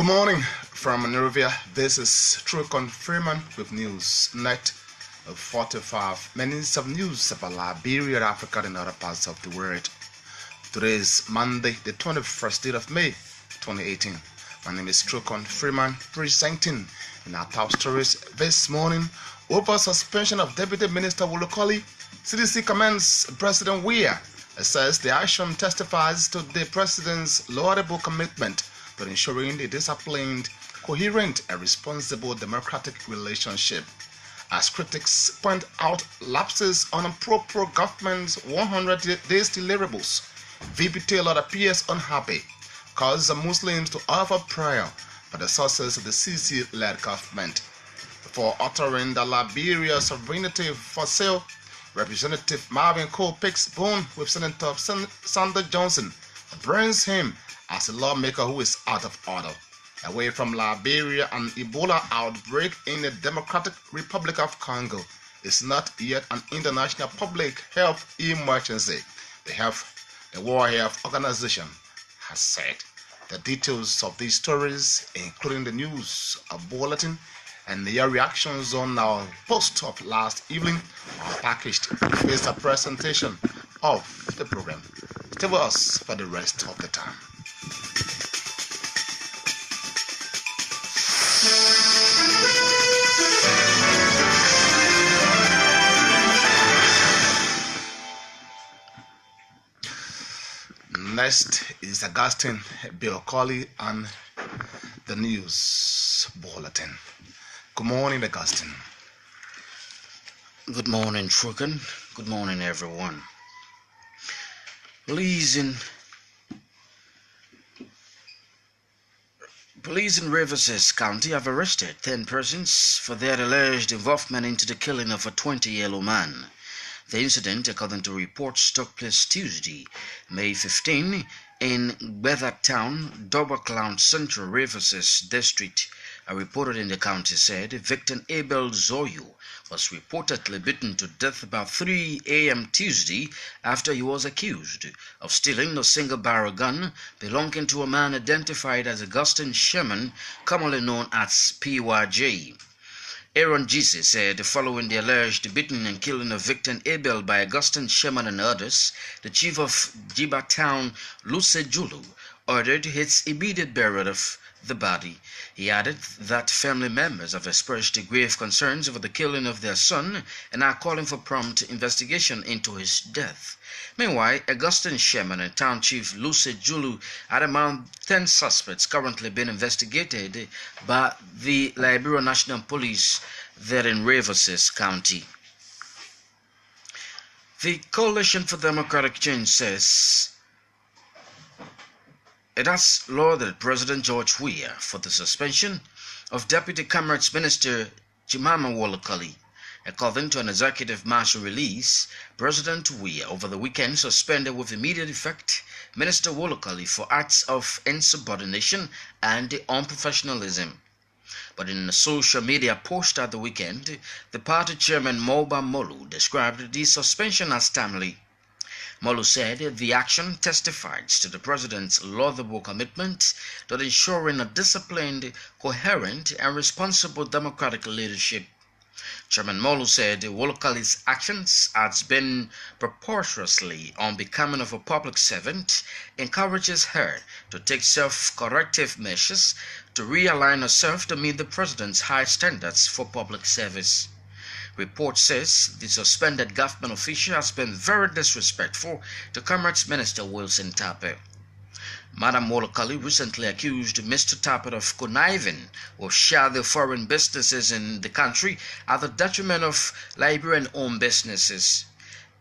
Good morning from Monrovia. This is TROKON FREEMAN with news. Net of 45 minutes of news about Liberia, Africa, and other parts of the world. Today is Monday, the 21st day of May, 2018. My name is TROKON FREEMAN, presenting in our top stories this morning. Over suspension of Deputy Minister KOLLIE, CDC commends President Weah. It says the action testifies to the president's laudable commitment to ensuring a disciplined, coherent, and responsible democratic relationship. As critics point out lapses on a pro-government's 100 days deliverables, VP Taylor appears unhappy, calls the Muslims to offer prayer for the success of the CC-led government. For uttering the Liberia sovereignty for sale, Representative Marvin Cole picks bone with Senator Sanders Johnson, brings him as a lawmaker who is out of order. Away from Liberia, an Ebola outbreak in the Democratic Republic of Congo is not yet an international public health emergency, the World Health Organization has said. The details of these stories, including the news bulletin and your reactions on our post of last evening, are packaged with a presentation of the program. Stay with us for the rest of the time. Next is Augustine KOLLIE and the news bulletin. Good morning, Augustine. Good morning, TROKON. Good morning, everyone. Police in Rivers County have arrested 10 persons for their alleged involvement into the killing of a 20-year-old man. The incident, according to reports, took place Tuesday, May 15, in Weathertown, Double-Clown Central Rivers District. A reporter in the county said victim Abel Zoyo was reportedly beaten to death about 3 a.m. Tuesday after he was accused of stealing a single-barrel gun belonging to a man identified as Augustine Sherman, commonly known as PYJ. Aaron Gise said following the alleged beating and killing of victim Abel by Augustine Sherman and others, the chief of Jiba Town, Luce Julu, ordered its immediate burial of the body. He added that family members have expressed grave concerns over the killing of their son and are calling for prompt investigation into his death. Meanwhile, Augustine Sherman and Town Chief Luce Julu are among 10 suspects currently being investigated by the Liberia National Police there in Rivers County. The Coalition for Democratic Change says it has lauded President George Weah for the suspension of Deputy Commerce Minister KOLLIE. According to an executive marshal release, President Weah over the weekend suspended with immediate effect Minister KOLLIE for acts of insubordination and unprofessionalism. But in a social media post at the weekend, the party chairman Moba Molu described the suspension as timely. Molu said the action testifies to the president's laudable commitment to ensuring a disciplined, coherent, and responsible democratic leadership. Chairman Molu said KOLLIE's actions has been preposterously unbecoming of a public servant, encourages her to take self-corrective measures to realign herself to meet the president's high standards for public service. Report says the suspended government official has been very disrespectful to Commerce Minister Wilson Tappe. Madam KOLLIE recently accused Mr. Tappe of conniving with shadow foreign businesses in the country at the detriment of Liberian-owned businesses.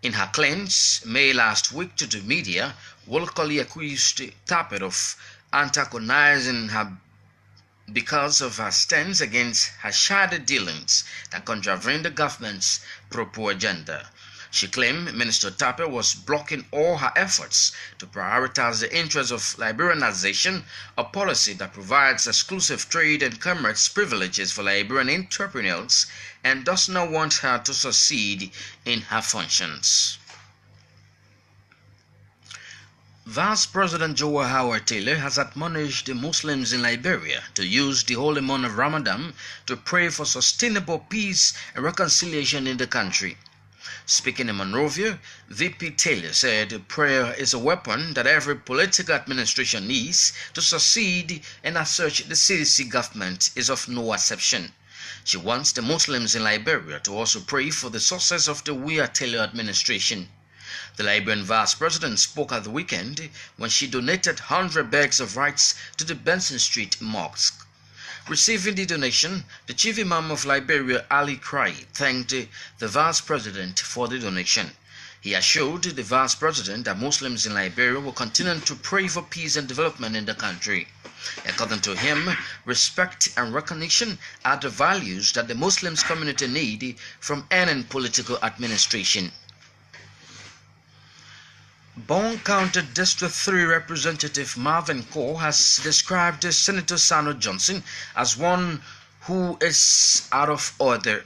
In her claims made last week to the media, KOLLIE accused Tappe of antagonizing her because of her stance against her shadow dealings that contravene the government's pro-poor agenda. She claimed Minister Tappe was blocking all her efforts to prioritize the interests of Liberianization, a policy that provides exclusive trade and commerce privileges for Liberian entrepreneurs and does not want her to succeed in her functions. Vice President Joe Howard Taylor has admonished the Muslims in Liberia to use the holy month of Ramadan to pray for sustainable peace and reconciliation in the country. Speaking in Monrovia, VP Taylor said prayer is a weapon that every political administration needs to succeed, and as such the CDC government is of no exception. She wants the Muslims in Liberia to also pray for the success of the Taylor administration. The Liberian Vice President spoke at the weekend when she donated 100 bags of rice to the Benson Street Mosque. Receiving the donation, the Chief Imam of Liberia, Ali Cry, thanked the Vice President for the donation. He assured the Vice President that Muslims in Liberia will continue to pray for peace and development in the country. According to him, respect and recognition are the values that the Muslim community need from any political administration. Bone County District 3 Representative Marvin Cole has described Senator Sano Johnson as one who is out of order.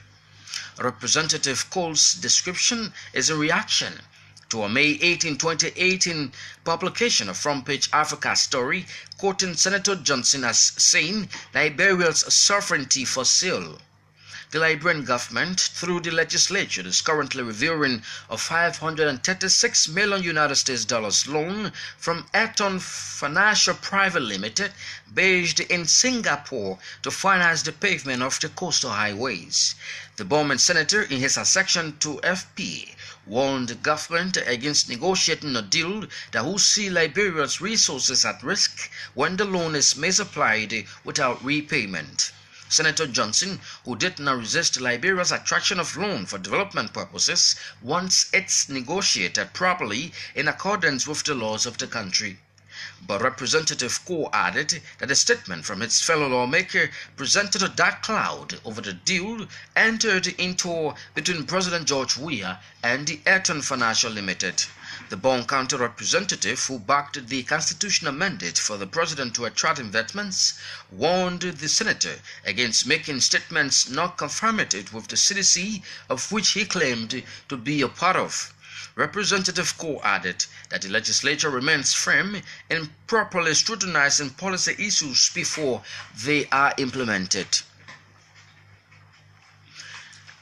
Representative Cole's description is a reaction to a May 18, 2018 publication of Front Page Africa story quoting Senator Johnson as saying Liberia's sovereignty for sale. The Liberian government, through the legislature, is currently reviewing a $536 million United States dollars loan from Ayrton Financial Private Limited, based in Singapore, to finance the pavement of the coastal highways. The Bowman senator, in his accession to FP, warned the government against negotiating a deal that will see Liberia's resources at risk when the loan is misapplied without repayment. Senator Johnson, who did not resist Liberia's attraction of loan for development purposes, wants it negotiated properly in accordance with the laws of the country. But Representative Cole added that a statement from its fellow lawmaker presented a dark cloud over the deal entered into between President George Weah and the Ayrton Financial Limited. The Bone County representative, who backed the constitutional mandate for the president to attract investments, warned the senator against making statements not confirmative with the CDC, of which he claimed to be a part of. Representative Cole added that the legislature remains firm in properly scrutinizing policy issues before they are implemented.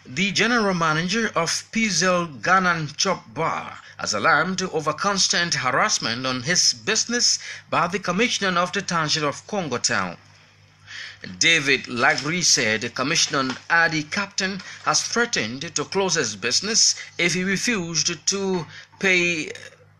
The general manager of Pizel Ganan Chop Bar has alarmed over constant harassment on his business by the commissioner of the township of Congo Town. David Lagri said the commissioner Adi Captain has threatened to close his business if he refused to pay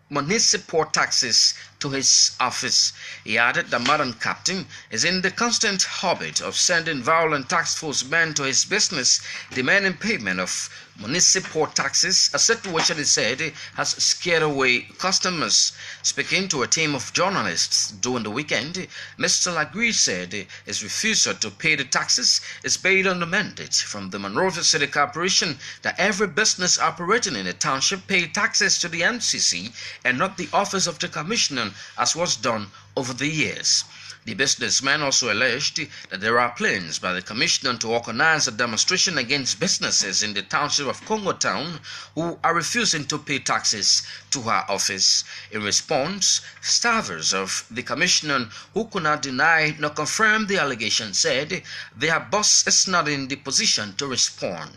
municipal taxes to his office. He added that Madam Captain is in the constant habit of sending violent tax force men to his business demanding payment of municipal taxes, a situation he said has scared away customers. Speaking to a team of journalists during the weekend, Mr. Lagri said his refusal to pay the taxes is based on the mandate from the Monrovia City Corporation that every business operating in the township pay taxes to the MCC and not the office of the commissioner, as was done over the years. The businessman also alleged that there are plans by the commissioner to organize a demonstration against businesses in the township of Congo Town who are refusing to pay taxes to her office. In response, staffers of the commissioner, who could not deny nor confirm the allegation, said their boss is not in the position to respond.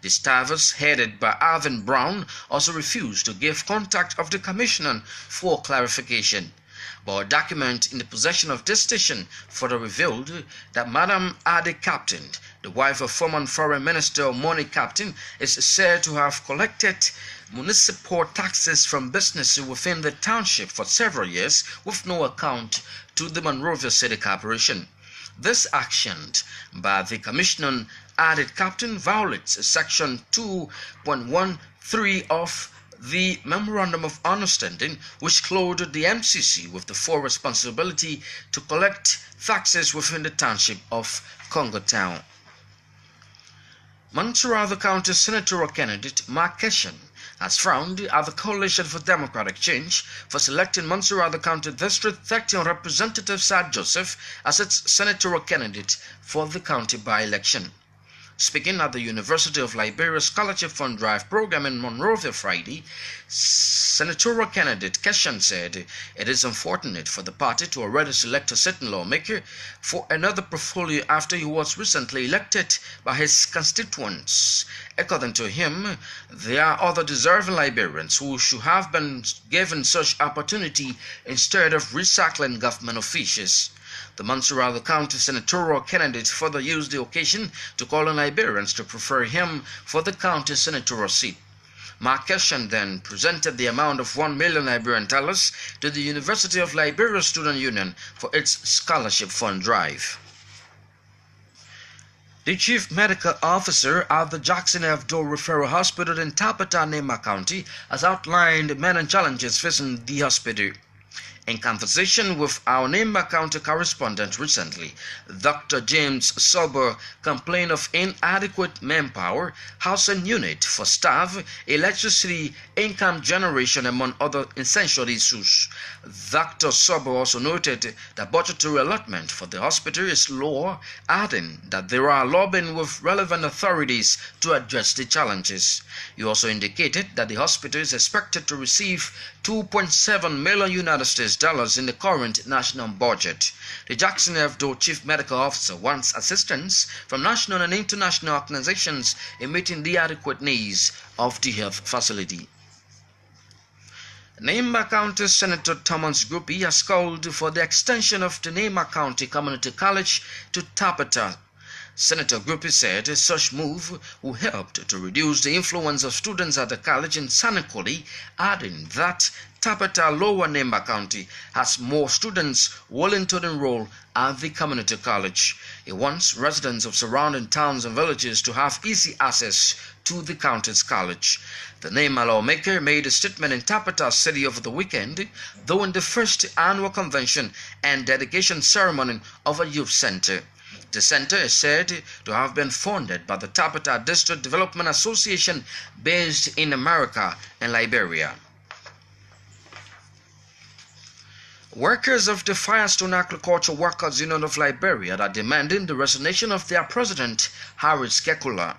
The staffers, headed by Alvin Brown, also refused to give contact of the commissioner for clarification. But a document in the possession of this station further revealed that Madam Adi Captain, the wife of former Foreign Minister Moni Captain, is said to have collected municipal taxes from businesses within the township for several years with no account to the Monrovia City Corporation. This action by the commissioner Adi Captain violates Section 2.13 of the Memorandum of Understanding, which clothed the MCC with the full responsibility to collect taxes within the township of Congo Town. Montserrat County senatorial candidate Mark Keshen has frowned at the Coalition for Democratic Change for selecting Montserrat County District 13 Representative Sad Joseph as its senatorial candidate for the county by-election. Speaking at the University of Liberia Scholarship Fund Drive program in Monrovia Friday, senatorial candidate Keshan said it is unfortunate for the party to already select a certain lawmaker for another portfolio after he was recently elected by his constituents. According to him, there are other deserving Liberians who should have been given such opportunity instead of recycling government officials. The Montserrat County senatorial candidate further used the occasion to call on Liberians to prefer him for the county senatorial seat. Mark Keshan then presented the amount of $1 million Liberian dollars to the University of Liberia Student Union for its scholarship fund drive. The chief medical officer at the Jackson F. Doe Referral Hospital in Tapata, Nema County, has outlined many challenges facing the hospital. In conversation with our Nema County correspondent recently, Dr. James Sober complained of inadequate manpower, housing unit for staff, electricity, income generation, among other essential issues. Dr. Sober also noted that budgetary allotment for the hospital is low, adding that there are lobbying with relevant authorities to address the challenges. He also indicated that the hospital is expected to receive $2.7 million United States dollars in the current national budget. The Jackson F. Doe chief medical officer wants assistance from national and international organizations in meeting the adequate needs of the health facility. Nema County Senator Thomas Grupi has called for the extension of the Nema County Community College to Tapata. Senator Grupi said such move will help to reduce the influence of students at the college in KOLLIE, adding that Tapata Lower Nema County has more students willing to enroll at the community college. He wants residents of surrounding towns and villages to have easy access to the county's college. The Nema lawmaker made a statement in Tapata City over the weekend during the first annual convention and dedication ceremony of a youth center. The center is said to have been funded by the Tapata District Development Association based in America and Liberia. Workers of the Firestone Agriculture Workers Union of Liberia are demanding the resignation of their president, Harris Kekula.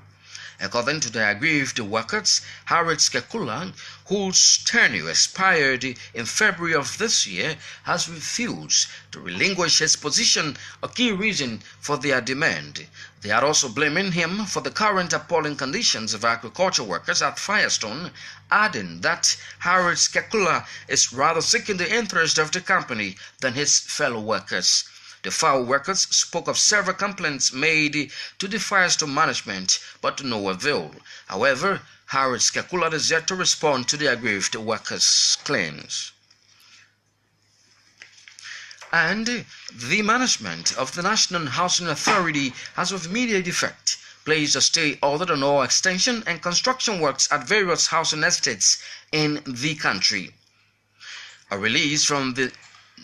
According to the aggrieved workers, Harris Kekula, whose tenure expired in February of this year, has refused to relinquish his position, a key reason for their demand. They are also blaming him for the current appalling conditions of agriculture workers at Firestone, adding that Harris Kekula is rather seeking the interest of the company than his fellow workers. The FAO workers spoke of several complaints made to the Firestone management, but to no avail. However, Harris Kekula is yet to respond to the aggrieved workers' claims. And the management of the National Housing Authority has with immediate effect placed a stay order on all extension and construction works at various housing estates in the country. A release from the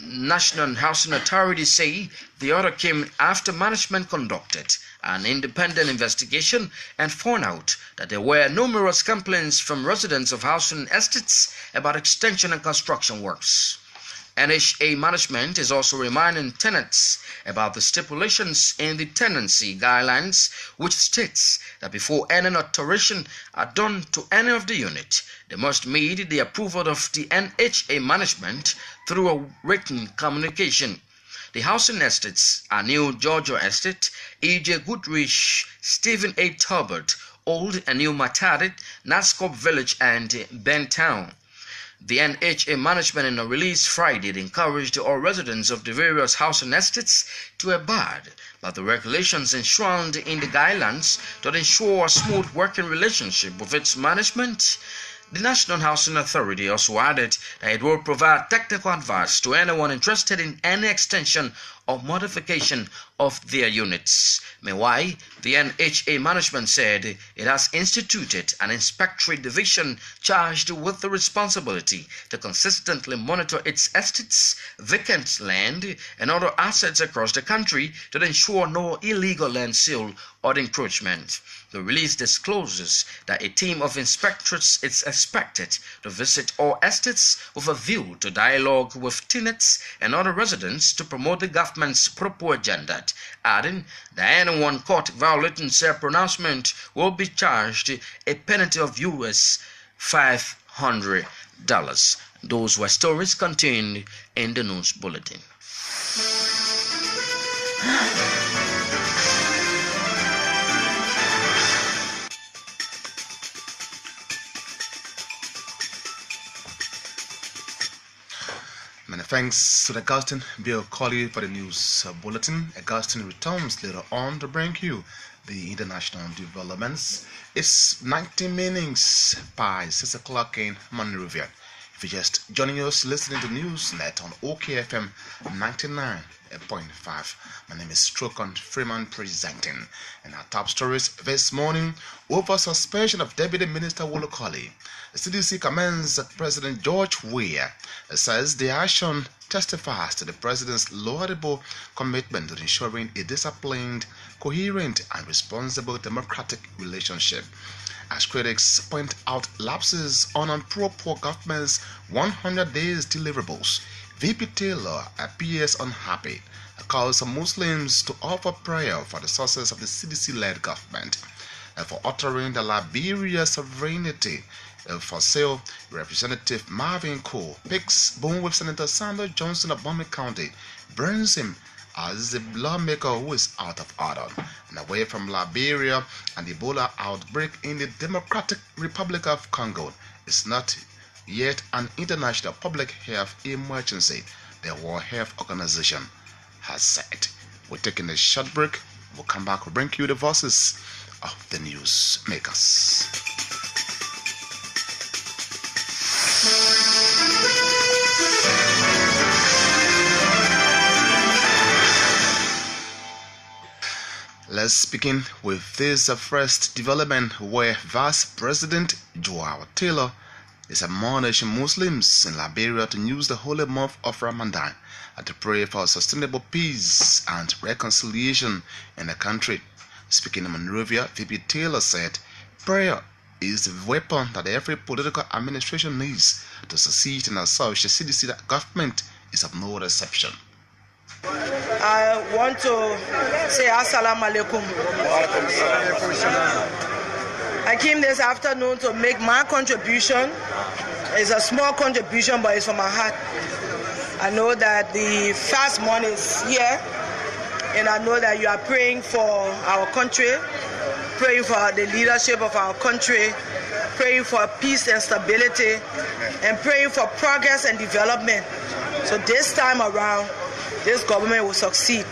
National Housing Authority say the order came after management conducted an independent investigation and found out that there were numerous complaints from residents of housing estates about extension and construction works. NHA management is also reminding tenants about the stipulations in the tenancy guidelines, which states that before any alteration are done to any of the unit, they must meet the approval of the NHA management through a written communication. The housing estates are New Georgia Estate, E.J. Goodrich, Stephen A. Talbot, Old and New Matadit, Nascop Village, and Bentown. The NHA management in a release Friday encouraged all residents of the various housing estates to abide by the regulations enshrined in the guidelines to ensure a smooth working relationship with its management. The National Housing Authority also added that it will provide technical advice to anyone interested in any extension or modification of their units. Meanwhile, the NHA management said it has instituted an inspectorate division charged with the responsibility to consistently monitor its estates, vacant land, and other assets across the country to ensure no illegal land sale or encroachment. The release discloses that a team of inspectors is expected to visit all estates with a view to dialogue with tenants and other residents to promote the government government's proposed agenda, adding that anyone caught violating said pronouncement will be charged a penalty of US $500. Those were stories contained in the news bulletin. Many thanks to the Augustine Bill KOLLIE for the news bulletin. Augustine returns later on to bring you the international developments. It's 90 minutes by 6 o'clock in Monrovia. If you're just joining us listening to Newsnet on OKFM 99.5, my name is TROKON FREEMAN presenting. And our top stories this morning: over suspension of Deputy Minister KOLLIE. The CDC commends that President George Weah says the action testifies to the president's laudable commitment to ensuring a disciplined, coherent, and responsible democratic relationship. As critics point out lapses on pro-poor government's 100 days deliverables, VP Taylor appears unhappy, calls on Muslims to offer prayer for the success of the CDC-led government, and for uttering the Liberia sovereignty for sale. Representative Marvin Cole picks bone with Senator Sandra Johnson of Montgomery County, burns him as a lawmaker who is out of order. And away from Liberia, an Ebola outbreak in the Democratic Republic of Congo is not yet an international public health emergency, the World Health Organization has said. We're taking a short break. We'll come back. We'll bring you the voices of the news makers. Let's begin with this first development, where Vice President Joao Taylor is admonishing Muslims in Liberia to use the holy month of Ramadan to pray for sustainable peace and reconciliation in the country. Speaking in Monrovia, VP Taylor said, "Prayer is the weapon that every political administration needs to succeed in such. The CDC government is of no exception." I want to say Assalamu alaikum. I came this afternoon to make my contribution. It's a small contribution, but it's from my heart. I know that the fast month is here, and I know that you are praying for our country, praying for the leadership of our country, praying for peace and stability, and praying for progress and development. So this time around, this government will succeed.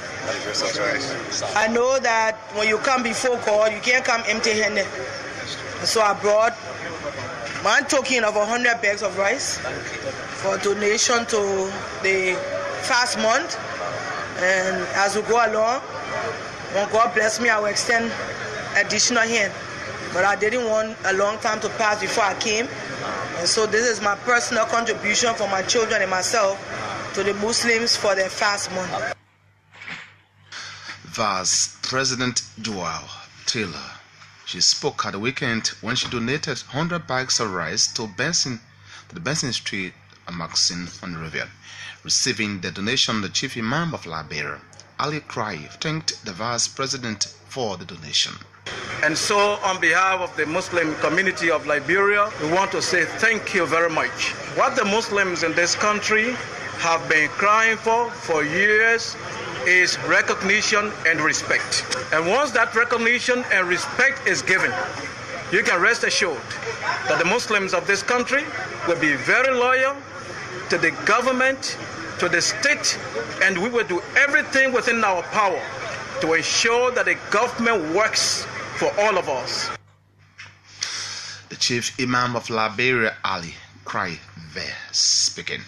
I know that when you come before God, you can't come empty-handed. So I brought my token of 100 bags of rice for donation to the fast month. And as we go along, when God bless me, I will extend additional hand. But I didn't want a long time to pass before I came. And so this is my personal contribution for my children and myself to the Muslims for their fast month. Vice President Joao Taylor. She spoke at the weekend when she donated 100 bags of rice to the Benson Street Maxine Monrovia. Receiving the donation, the Chief Imam of Liberia, Ali Cry, thanked the Vice President for the donation. And so on behalf of the Muslim community of Liberia, we want to say thank you very much. What the Muslims in this country have been crying for years is recognition and respect. And once that recognition and respect is given, you can rest assured that the Muslims of this country will be very loyal to the government, to the state, and we will do everything within our power to ensure that the government works for all of us. The Chief Imam of Liberia, Ali Cry, there speaking.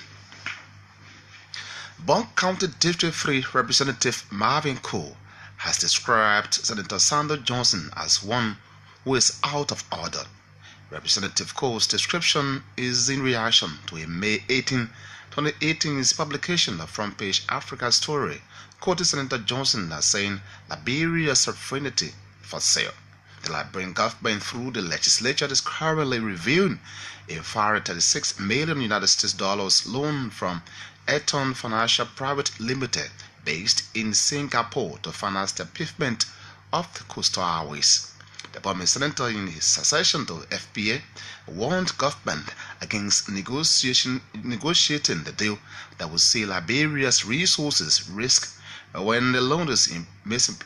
Bond County District 3 Representative Marvin Cole has described Senator Sandra Johnson as one who is out of order. Representative Cole's description is in reaction to a May 18, 2018's publication of Front Page Africa story, quoting Senator Johnson as saying Liberia's sovereignty for sale. The Liberian government, through the legislature, is currently reviewing a $36 million loan from Eton Financial Private Limited based in Singapore to finance the pavement of the coastal highways. The Burmese senator, in his accession to FPA, warned government against negotiating the deal that would see Liberia's resources risk when the loan is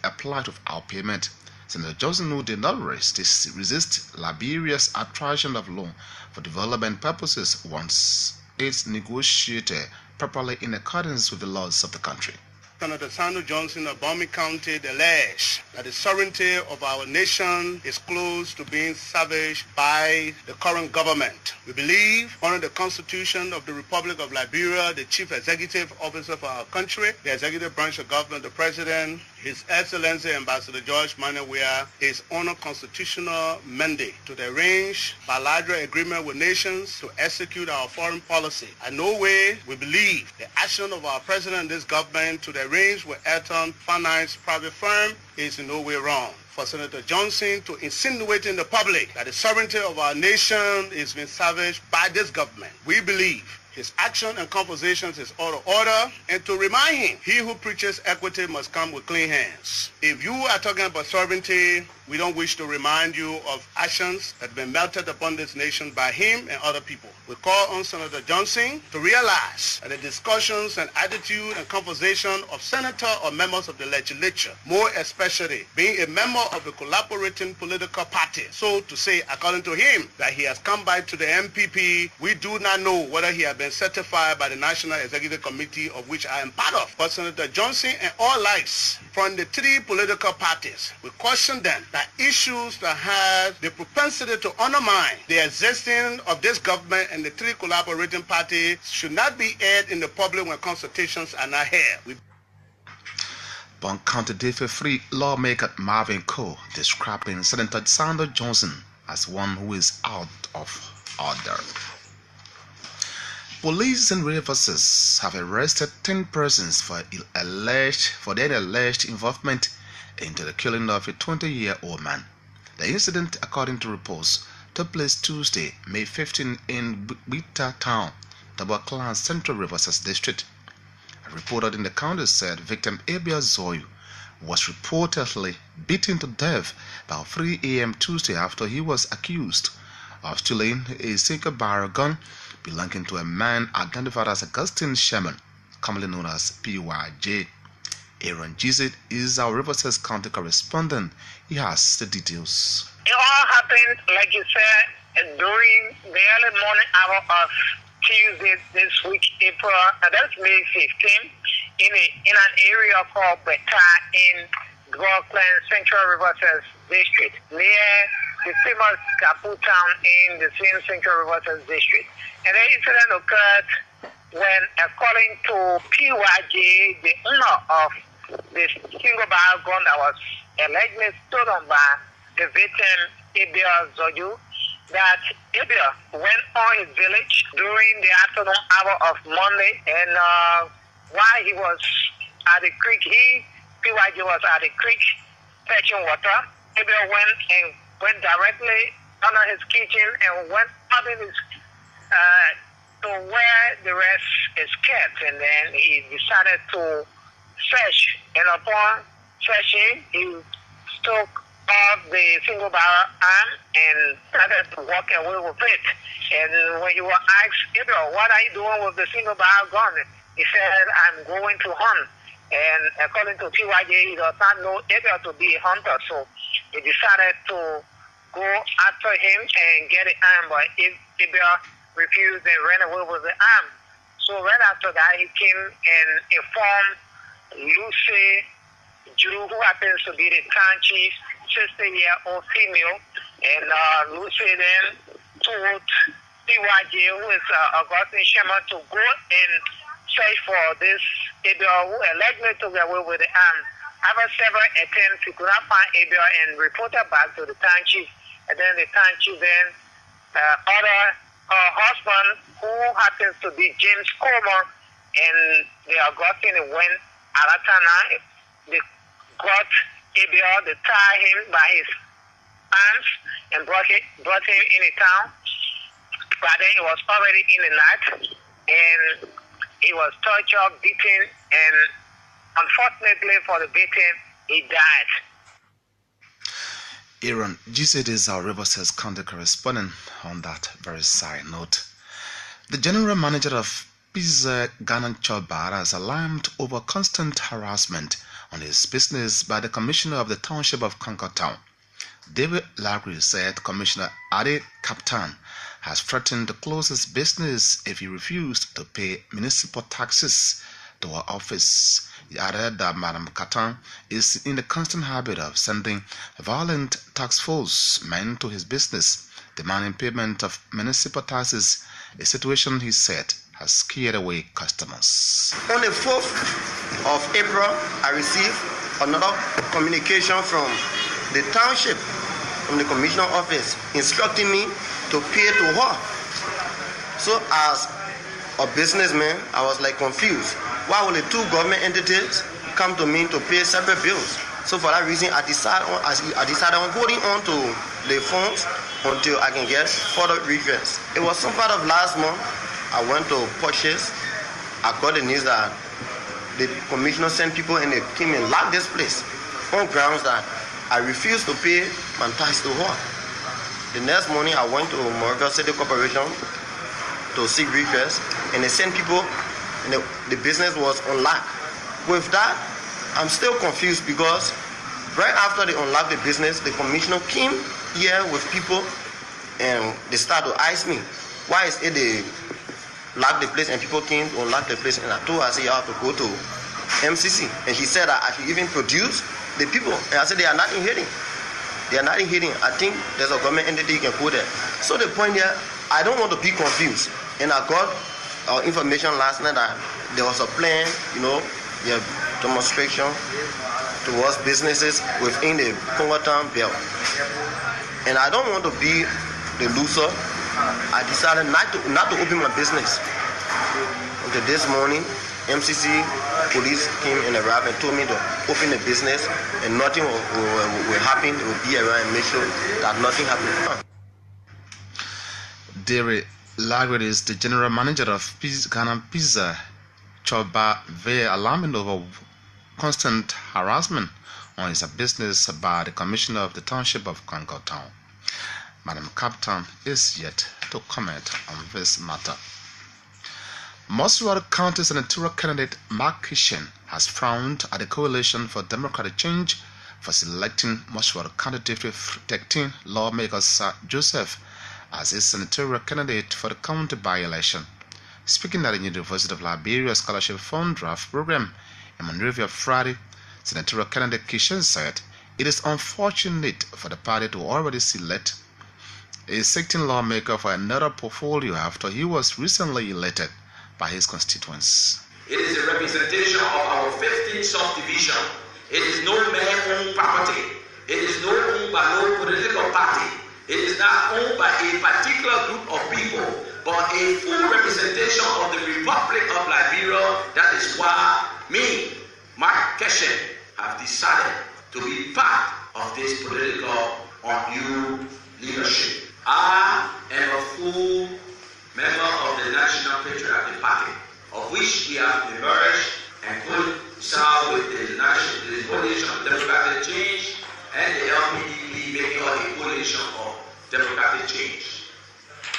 applied without payment. Senator Johnson, who did not resist Liberia's attraction of loan for development purposes once it's negotiated properly in accordance with the laws of the country. Senator Sandro Johnson of Bomi County alleged that the sovereignty of our nation is close to being savaged by the current government. We believe under the Constitution of the Republic of Liberia, the Chief Executive Officer for our country, the executive branch of government, the President, His Excellency Ambassador George Manneh Weah, is on a constitutional mandate to arrange bilateral agreement with nations to execute our foreign policy. In no way we believe the action of our President and this government to arrange with Ayrton Finance private firm is in no way wrong. For Senator Johnson to insinuate in the public that the sovereignty of our nation is being savaged by this government, we believe his action and conversations is out of order, and to remind him, he who preaches equity must come with clean hands. If you are talking about sovereignty, we don't wish to remind you of actions that have been melted upon this nation by him and other people. We call on Senator Johnson to realize that the discussions and attitude and conversation of senator or members of the legislature, more especially being a member of a collaborating political party, so to say, according to him, that he has come by to the MPP, we do not know whether he has been certified by the National Executive Committee, of which I am part of. But Senator Johnson and all likes from the three political parties, we caution them that issues that have the propensity to undermine the existence of this government and the three collaborating parties should not be aired in the public when consultations are not held. Bon County Diffie Free lawmaker Marvin Coe describing Senator Sandro Johnson as one who is out of order. Police in Rivers have arrested 10 persons for their alleged involvement into the killing of a 20-year-old man. The incident, according to reports, took place Tuesday, May 15 in Bita Town, Tabaklan, Central Rivers District. A reporter in the county said victim Abia Zoyu was reportedly beaten to death by 3 a.m. Tuesday after he was accused of stealing a single-barrel gun belonging to a man identified as Augustine Sherman, commonly known as PYJ. Aaron Gizit is our Riverside County correspondent. He has the details. It all happened, like you said, during the early morning hour of Tuesday this week, April, that's May 15, in an area called Beta in Brooklyn, Central Riverside District, near the famous Kapu town in the same Central Riverside District. And the incident occurred when, according to PYJ, the owner of the single barrel gun that was allegedly stolen by the victim, Abia Zoyu, that Abia went on his village during the afternoon hour of Monday, and while he was at the creek, PYJ was at the creek fetching water. Abia went directly under his kitchen and went up in his to where the rest is kept, and then he decided to search, and upon searching, he took off the single barrel arm and started to walk away with it. And when you were asked, Abel, what are you doing with the single barrel gun? He said, I'm going to hunt. And according to PYJ, he does not know Abel to be a hunter, so he decided to go after him and get the arm, but Abel refused and ran away with the arm. So right after that, he came and informed Lucy Drew, who happens to be the town chief, 60-year-old female, and Lucy then told PYJ, who is Augustine Sherman, to go and search for this Abel, who allegedly took away with the arm. After several attempts, he could not find Abel and reported back to the town chief. And then the town chief then ordered her husband, who happens to be James Coleman, and the Augustine went Alatana. They got Abel, they tied him by his arms and brought him in the town. But then it was already in the night, and he was tortured, beaten, and Unfortunately for the victim, he died. Aaron, GZ is our Riverside County correspondent on that very side note. The general manager of Pizza Ghana Chobar has alarmed over constant harassment on his business by the commissioner of the township of Concord Town. David Lagri said Commissioner Ade Captain has threatened to close his business if he refused to pay municipal taxes to her office. He added that Madam Captain is in the constant habit of sending violent tax force men to his business, demanding payment of municipal taxes, a situation he said has scared away customers. On the 4th of April, I received another communication from the township, from the commissioner office, instructing me to pay to her. So as a businessman, I was like confused. Why will the two government entities come to me to pay separate bills? So for that reason, I decided on holding on to the funds until I can get further redress. It was some part of last month. I went to purchase. I got the news that the commissioner sent people and they came and locked this place on grounds that I refused to pay my tax to her. The next morning, I went to Morgan City Corporation to seek redress, and they sent people, and the business was unlocked. With that, I'm still confused because right after they unlocked the business, the commissioner came here with people and they started to ask me, why is it they locked the place and people came to unlock the place? And I told her, I said, you have to go to MCC. And she said that I should even produce the people. And I said, they are not in hearing. They are not in hearing. I think there's a government entity you can go there. So the point here, I don't want to be confused. And I got information last night that there was a plan, the demonstration towards businesses within the Congo Town belt. And I don't want to be the loser. I decided not to open my business. Until this morning, MCC police came and arrived and told me to open the business, and nothing will happen. It will be around and make sure that nothing happens. David Lagri is the general manager of Ghana Pizza Choba, very alarming over constant harassment on his business by the commissioner of the township of Concord Town. Madam Captain is yet to comment on this matter. Moswara County senatorial candidate Mark Kishen has frowned at the Coalition for Democratic Change for selecting Moswara County District 13 lawmaker Sir Joseph as his senatorial candidate for the county by-election. Speaking at the University of Liberia Scholarship Fund draft program in Monrovia Friday, senatorial candidate Kishen said it is unfortunate for the party to already select a sitting lawmaker for another portfolio after he was recently elected by his constituents. It is a representation of our 15th subdivision. It is no man-owned property. It is not owned by no political party. It is not owned by a particular group of people, but a full representation of the Republic of Liberia. That is why me, Mark Kishen, have decided to be part of this political new leadership. I am a full member of the National Patriotic Party, of which we have emerged and coincide with the Coalition of Democratic Change and the LPDP making up a coalition of democratic change.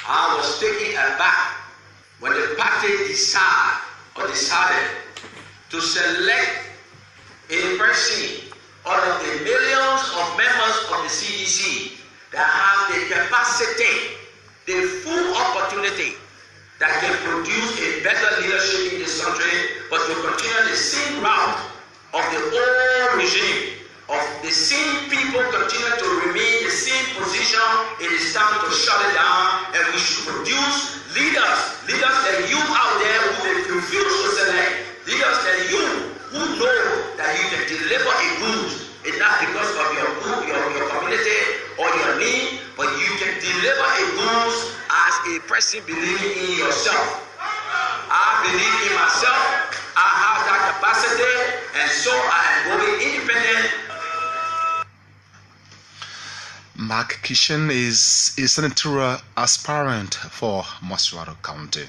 I was taken aback when the party decided to select a person out of the millions of members of the CDC that have the capacity, the full opportunity that can produce a better leadership in this country, but to continue the same route of the old regime, of the same people continue to remain in the same position. It is time to shut it down, and we should produce leaders that you out there who refuse to select, leaders that you who know that you can deliver a good, and not because of your group, your community or your need, but you can deliver a good as a person believing in yourself. I believe in myself. I have that capacity, and so I am going independent. Mark Kishen is a senatorial aspirant for Moswara County.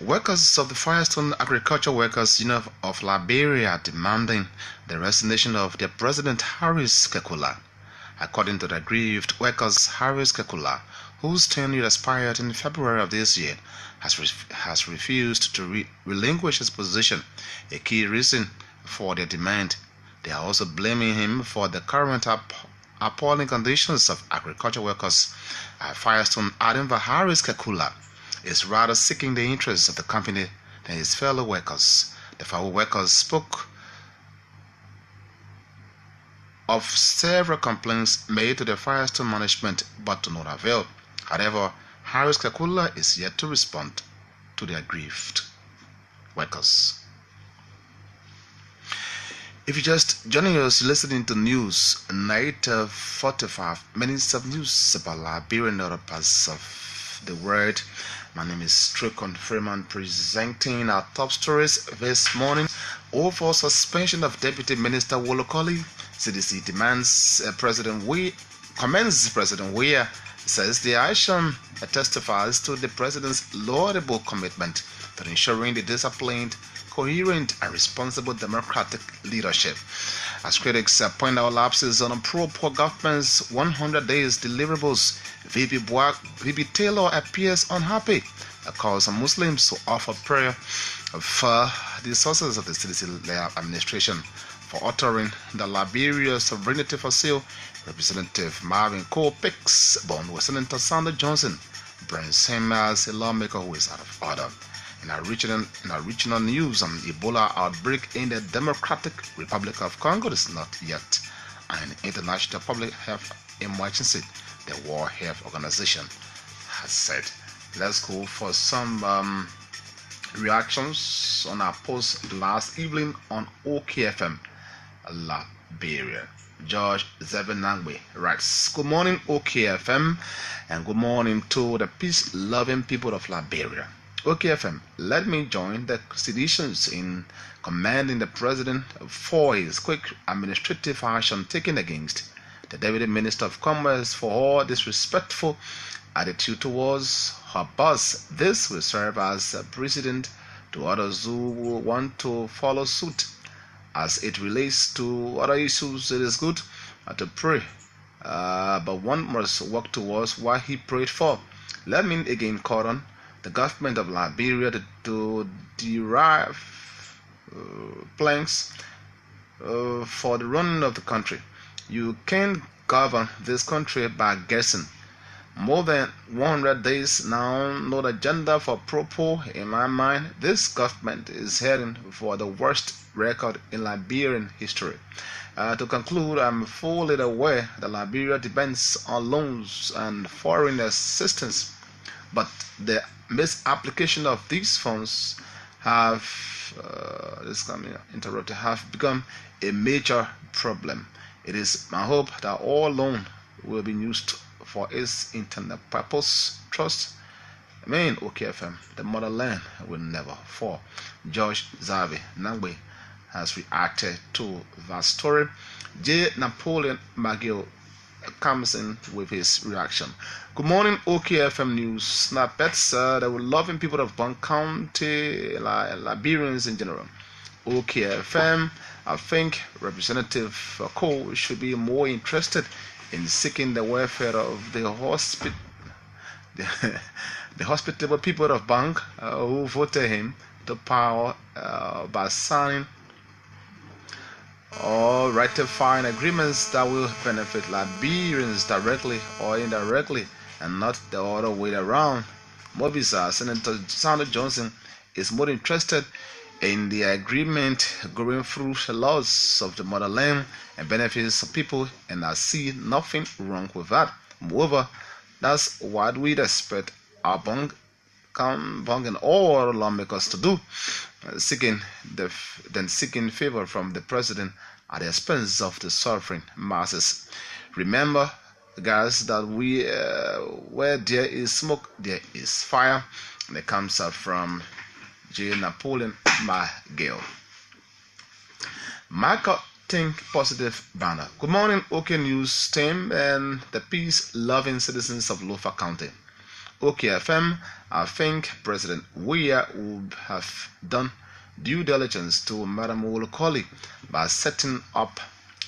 Workers of the Firestone Agriculture Workers Union of Liberia are demanding the resignation of their president Harris Kekula. According to the aggrieved workers, Harris Kekula, whose tenure expired in February of this year, has refused to relinquish his position, a key reason for their demand. They are also blaming him for the current appalling conditions of agriculture workers at Firestone, adding that Harris Kekula is rather seeking the interests of the company than his fellow workers. The fellow workers spoke of several complaints made to the Firestone management, but to no avail. However, Harris Kekula is yet to respond to the aggrieved workers. If you're just joining us, listening to news, night of 45 minutes of news about Liberia and other parts of the world. My name is TROKON FREEMAN, presenting our top stories this morning. Over suspension of Deputy Minister KOLLIE, CDC demands commends President Weah, says the action testifies to the president's laudable commitment to ensuring the disciplined, coherent and responsible democratic leadership. As critics point out lapses on a pro-poor government's 100 days deliverables, VP Taylor appears unhappy, calls on Muslims to offer prayer for the sources of the CDC administration. For uttering the Liberia sovereignty for sale, Representative Marvin Cole picks bond with Senator Sandra Johnson, brings him as a lawmaker who is out of order. In our regional news, an Ebola outbreak in the Democratic Republic of Congo is not yet an international public health emergency, the World Health Organization has said. Let's go for some reactions on our post last evening on OKFM Liberia. George Zebenangwe writes, "Good morning OKFM, and good morning to the peace-loving people of Liberia. OKFM, let me join the seditions in commending the president for his quick administrative action taken against the Deputy Minister of Commerce for all disrespectful attitude towards her boss. This will serve as a precedent to others who want to follow suit. As it relates to other issues, it is good to pray, but one must work towards what he prayed for. Let me again call on the government of Liberia to derive plans for the running of the country. You can't govern this country by guessing. More than 100 days now, no agenda for pro-poor. In my mind, this government is heading for the worst record in Liberian history. To conclude, I'm fully aware that Liberia depends on loans and foreign assistance, but the misapplication of these funds have become a major problem. It is my hope that all loan will be used for its intended purpose. Trust. Amen. OKFM, the motherland will never fall." George Zebenangwe has reacted to that story. J. Napoleon McGill comes in with his reaction. "Good morning OKFM News Snippets, the loving people of Bond County, Liberians in general. OKFM, I think Representative Cole should be more interested in seeking the welfare of the hospitable people of Bank who voted him to power by signing or ratifying agreements that will benefit Liberians directly or indirectly, and not the other way around. Mobisa, Senator Sandra Johnson is more interested in the agreement going through the laws of the motherland and benefits of people, and I see nothing wrong with that. Moreover, that's what we'd expect our Bong and all lawmakers to do, seeking favor from the president at the expense of the suffering masses. Remember, guys, that where there is smoke, there is fire." And it comes up from J. Napoleon McGill. Michael Think Positive banner. "Good morning, OK News team and the peace-loving citizens of Lofa County. OKFM, I think President Weah would have done due diligence to Madam KOLLIE by setting up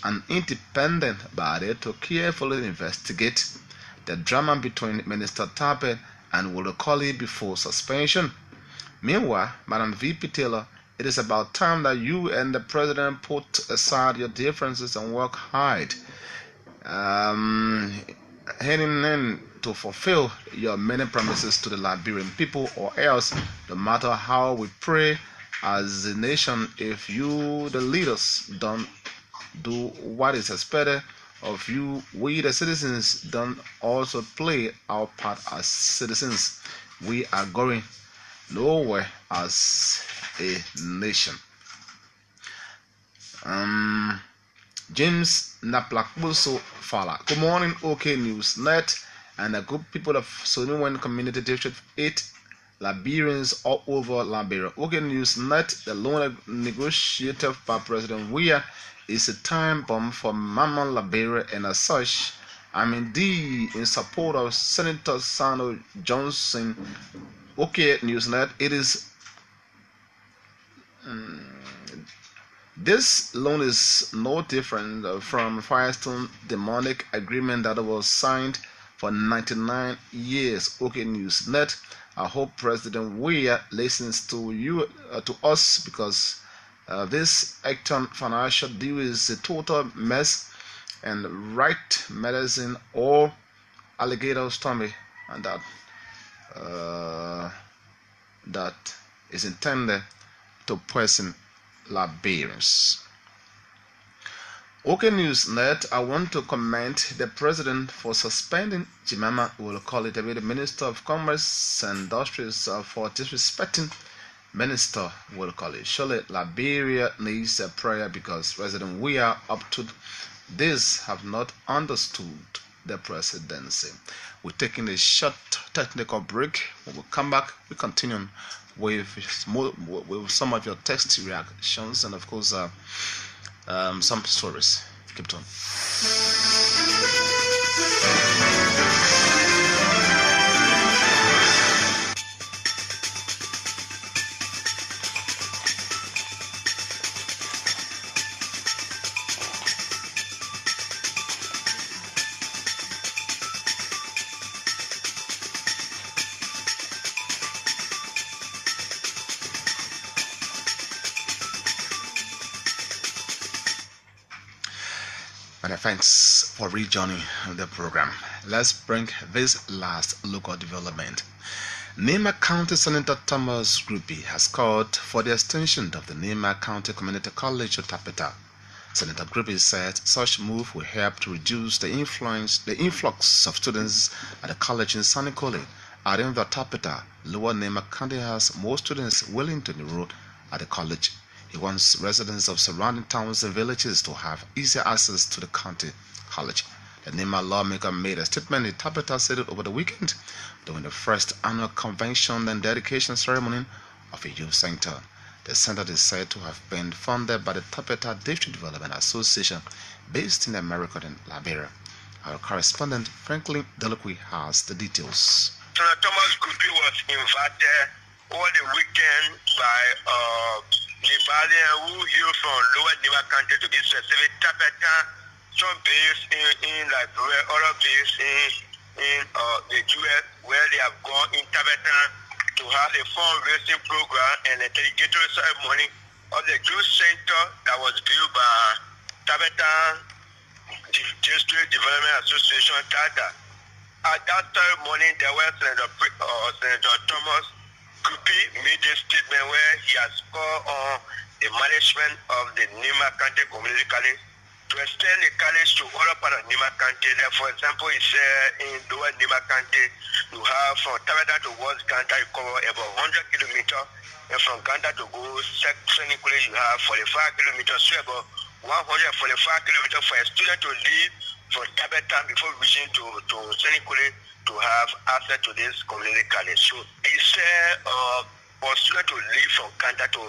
an independent body to carefully investigate the drama between Minister Tape and KOLLIE before suspension. Meanwhile, Madam VP Taylor, it is about time that you and the President put aside your differences and work hard, heading in to fulfill your many promises to the Liberian people, or else, no matter how we pray as a nation, if you, the leaders, don't do what is expected of you, we, the citizens, don't also play our part as citizens, we are going nowhere as a nation. James Naplakbuso Fala. Good morning, OK News Net and the good people of Soniwan Community District 8, Liberians all over Liberia. OK News Net, the loan negotiated by President Weah is a time bomb for Mama Liberia, and as such, I'm indeed in support of Senator Sano Johnson. OK News Net, it is this loan is no different from Firestone demonic agreement that was signed for 99 years. OK News Net, I hope President Weah listens to you, to us, because this Acton financial deal is a total mess and right medicine or alligator stomach, and that is intended to poison Liberians. OK News Net, I want to commend the President for suspending Jemima KOLLIE, the Minister of Commerce and Industries, for disrespecting Minister KOLLIE. Surely Liberia needs a prayer, because President Weah up to this have not understood the presidency. We're taking a short technical break. When we come back, we continue with some of your text reactions and of course some stories. Keep on. And thanks for rejoining the program. Let's bring this last local development. Nema County Senator Thomas Groupie has called for the extension of the Nema County Community College to Tapeta. Senator Groupie said such move will help to reduce the influx of students at the college in Sunny KOLLIE, adding that Tapeta, Lower Nema County, has more students willing to enroll at the college. He wants residents of surrounding towns and villages to have easier access to the county college. The Nema lawmaker made a statement in Tapeta said it over the weekend during the first annual convention and dedication ceremony of a youth center. The center is said to have been funded by the Tapeta District Development Association based in America and Liberia. Our correspondent Franklin Delacqui has the details. Senator Thomas Groupie was invited over the weekend by Liberian who hail from Lower Nema County, to be specific, Tapeta, some based in Liberia, other based in the US, where they have gone in Tapeta to have a fundraising program and a dedicatory ceremony of the youth center that was built by Tapeta District Development Association, TADA. At that ceremony, there was Senator Thomas Groupie made a statement where he has called on the management of the Nema County Community College to extend the college to other parts of Nema County. For example, he said in Lower Nema County, you have from Tapeta to West Ganta, you cover about 100 kilometers, and from Ganta to go Sunny KOLLIE, you have 45 kilometers, so about 145 kilometers for a student to leave from Tapeta before reaching to Sunny KOLLIE to have access to this community college. So he said for students to leave from Ganta to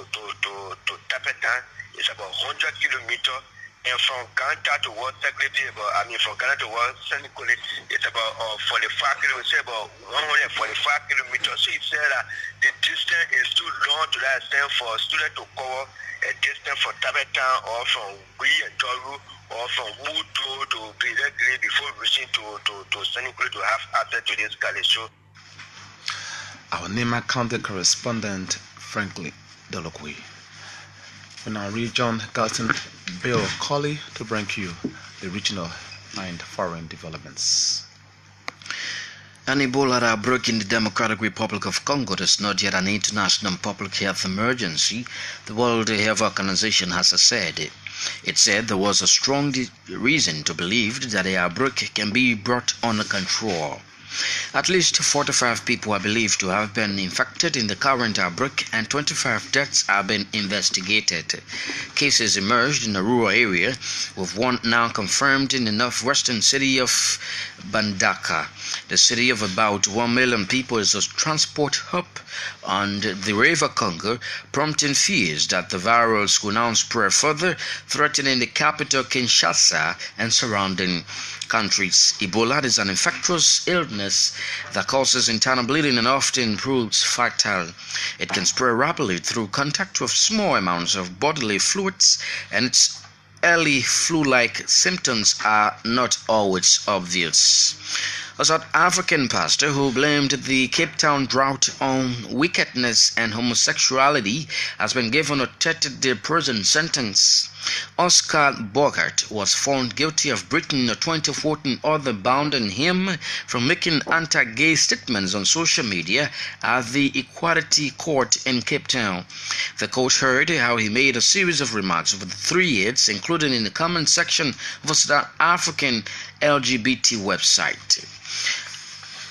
Tapeta is about 100 kilometers, And from Ghana to World Secretary, from Ghana to World Secretary, it's about 45 kilometers, about 145 kilometers. So he said that the distance is too long to that extent for a student to cover a distance from Tabatan or from Gui and Toru or from Wuto to Green before reaching to Senegal to have access to this college. So our Nema County correspondent, Franklin Dolokwe. We now rejoin Galton Bill KOLLIE to bring you the regional and foreign developments. An Ebola outbreak in the Democratic Republic of Congo is not yet an international public health emergency, the World Health Organization has said. It said there was a strong reason to believe that the outbreak can be brought under control. At least 45 people are believed to have been infected in the current outbreak and 25 deaths have been investigated. Cases emerged in a rural area, with one now confirmed in the northwestern city of Bandaka. The city of about 1 million people is a transport hub on the River Congo, prompting fears that the virus could now spread further, threatening the capital Kinshasa and surrounding countries. Ebola is an infectious illness that causes internal bleeding and often proves fatal. It can spread rapidly through contact with small amounts of bodily fluids, and its early flu-like symptoms are not always obvious. A South African pastor who blamed the Cape Town drought on wickedness and homosexuality has been given a 30-day prison sentence. Oscar Bogart was found guilty of breaking a 2014 order bounding him from making anti-gay statements on social media at the Equality Court in Cape Town. The court heard how he made a series of remarks over 3 years, including in the comment section of a South African LGBT website.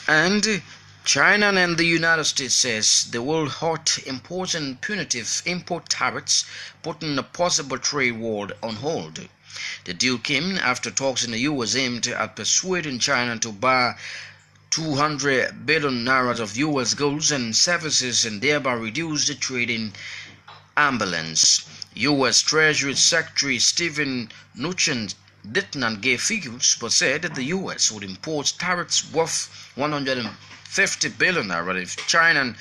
And China and the United States says they will halt imposing punitive import tariffs, putting a possible trade war on hold. The deal came after talks in the U.S. aimed at persuading China to buy 200 billion naira of U.S. goods and services and thereby reduce the trading imbalance. U.S. Treasury Secretary Steven Mnuchin did not give figures, but said that the U.S. would impose tariffs worth 150 billion if China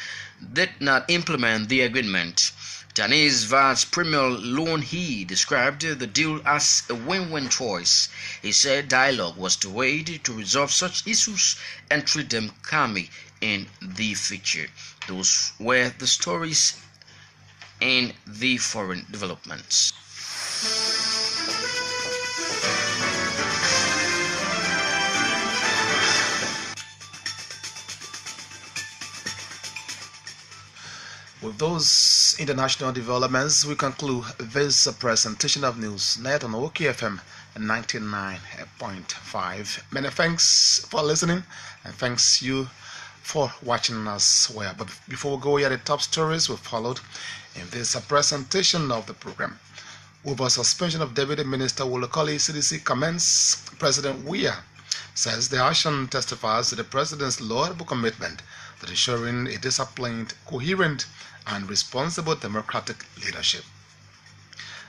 did not implement the agreement. Chinese Vice Premier Lun He described the deal as a win-win choice. He said dialogue was the way to resolve such issues and treat them calmly in the future. Those were the stories in the foreign developments. With those international developments, we conclude this presentation of Newsnet on OKFM 99.5. Many thanks for listening, and thanks you for watching us. But before we go here, the top stories we followed in this presentation of the program. Over suspension of Deputy Minister KOLLIE CDC comments, President Weah says the action testifies to the President's laudable commitment to ensuring a disciplined, coherent, and responsible democratic leadership.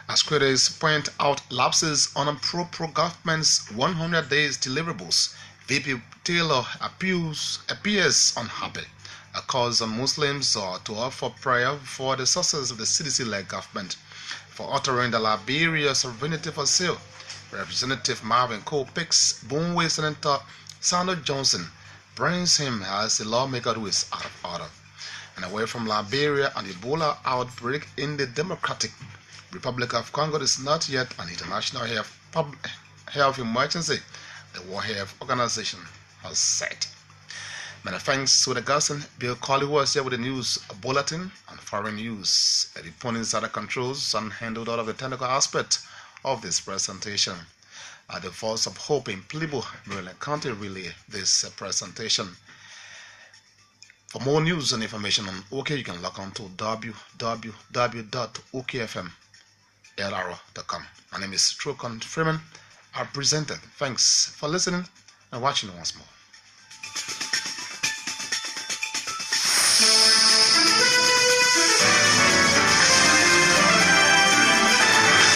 As critics point out lapses on a pro-government's 100 days deliverables, VP Taylor appears unhappy. A cause on Muslims to offer prayer for the success of the CDC-led government. For uttering the Liberia sovereignty for sale, Representative Marvin Cole picks Boonway Senator Sandra Johnson, brings him as a lawmaker who is out of order. And away from Liberia, an Ebola outbreak in the Democratic Republic of Congo is not yet an international health emergency, the World Health Organization has said. Many thanks to the Galton Bill KOLLIE, who was here with the news bulletin and foreign news. The opponents at the controls and handled all of the technical aspects of this presentation. At the Voice of Hope in Plibo, Maryland County, relay this presentation. For more news and information on OK, you can log on to www.okfmlr.com. My name is TROKON Freeman. I presented. Thanks for listening and watching once more.